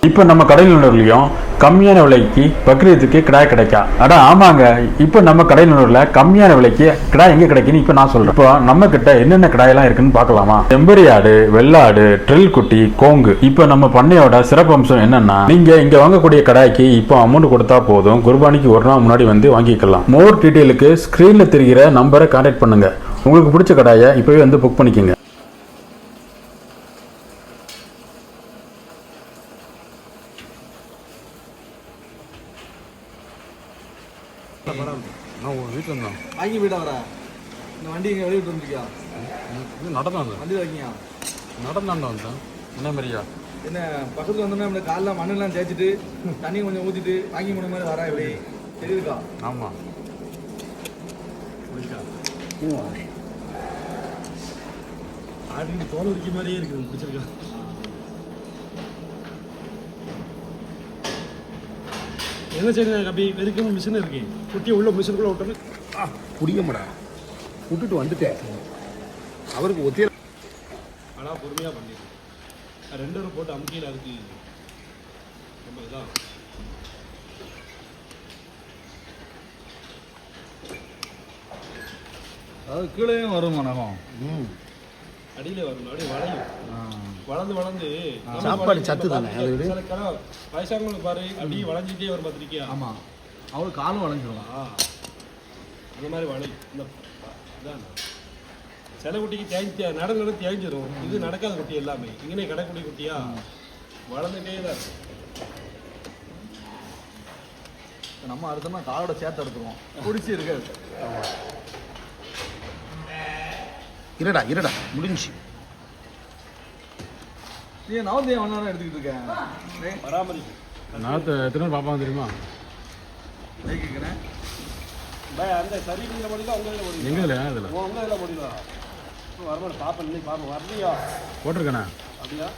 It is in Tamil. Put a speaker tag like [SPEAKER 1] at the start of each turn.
[SPEAKER 1] இப்போ நம்ம கடையில் உள்ளவர்களையும் கம்மியான விலைக்கு பக்ரீத்துக்கு கிடாய் கிடைக்கா? அடா ஆமாங்க, இப்போ நம்ம கடையில் உள்ள கம்மியான விலைக்கு கிடாய் எங்கே கிடைக்குன்னு இப்போ நான் சொல்கிறேன். இப்போ நம்ம கிட்ட என்னென்ன கிடாயெல்லாம் இருக்குன்னு பார்க்கலாமா? செம்பரி ஆடு, வெள்ளாடு, ட்ரில் குட்டி, கோங்கு. இப்போ நம்ம பண்ணையோட சிறப்பு அம்சம் என்னன்னா, நீங்க இங்க வாங்கக்கூடிய கடாய்க்கு இப்போ அமௌண்ட் கொடுத்தா போதும், குர்பானிக்கு ஒரு நாள் முன்னாடி வந்து வாங்கிக்கலாம். மோர் டீட்டெயிலுக்கு ஸ்கிரீன்ல தெரிகிற நம்பரை கான்டாக்ட் பண்ணுங்க. உங்களுக்கு பிடிச்ச கடாயை இப்போவே வந்து புக் பண்ணிக்கோங்க. நான் வீட்டில் இருந்தேன்.
[SPEAKER 2] வாங்கி போயிட்டா வர இந்த வண்டி இங்கே வெளியிட்டு வந்துருக்கியா?
[SPEAKER 1] நடந்தாங்க
[SPEAKER 2] வண்டி வைக்கியா?
[SPEAKER 1] நடந்தாண்டா வந்தேன். என்ன மாதிரியா?
[SPEAKER 2] என்ன பக்கத்தில் வந்தோம்னா நம்ம காலைல மண்ணெல்லாம் தேய்ச்சிட்டு தண்ணி கொஞ்சம் ஊற்றிட்டு வாங்கி போன மாதிரி வரா எப்படி தெரியுதுக்கா?
[SPEAKER 1] ஆமாம்.
[SPEAKER 2] ஆட்டுக்கு தோல் உரிக்க மாதிரியே இருக்குது. பிடிச்சிருக்கா?
[SPEAKER 3] என்ன செய்யணும் கபி? வெறுக்கும் மிஷின் இருக்கு, குட்டியை உள்ள மிஷினுக்குள்ள விட்டோன்னு
[SPEAKER 4] குடிக்க மாட்டா விட்டுட்டு வந்துட்டேன். அவருக்கு ஒத்திய
[SPEAKER 3] ஆனால் பொறுமையாக பண்ணிடு. 2 ரூபா போட்டு அமுக்கியில் அதுக்கு ரொம்ப இதான்.
[SPEAKER 2] அது கீழே வரும் நகம்
[SPEAKER 3] அடியில் வரும், அப்படியே வளையும். வளர்ந்து வளர்ந்து
[SPEAKER 4] சாப்பாடு சத்து தானே அது.
[SPEAKER 3] சில வயசானவங்களுக்கு பாரு அப்படியே வளைஞ்சிட்டே வரும் பார்த்துருக்கியா?
[SPEAKER 2] ஆமாம், அவளுக்கு காலும் வளைஞ்சிரும்.
[SPEAKER 3] அந்த மாதிரி வளையும். இந்த இதான் சில குட்டிக்கு நடந்து தேய்ஞ்சிரும். இது நடக்காத குட்டி எல்லாமே. இங்கே கடைக்குட்டி குட்டியா வளர்ந்துட்டே தான் இருக்கும்.
[SPEAKER 2] நம்ம அடுத்தோம்னா காலோட சேர்த்து எடுத்துருவோம். பிடிச்சி இருக்காது.
[SPEAKER 4] இருடா முடிஞ்சு.
[SPEAKER 2] நீ நவந்தைய ஒன்றா எடுத்துக்கிட்டு இருக்கேன்.
[SPEAKER 3] பராமரிப்பு
[SPEAKER 1] நாற்று எத்தனை பார்ப்பாங்க தெரியுமா?
[SPEAKER 2] கேட்குறேன்
[SPEAKER 3] அந்த சரிங்கிற மணி தான் உங்க இதில் ஓடி.
[SPEAKER 1] எங்கே இதில்
[SPEAKER 3] உங்க இதில் ஓடிடலாம். வரமாட்டேன். பார்ப்பேன், இன்னைக்கு பார்ப்பேன். வரலையா?
[SPEAKER 1] போட்டிருக்கேண்ணா.
[SPEAKER 3] அப்படியா?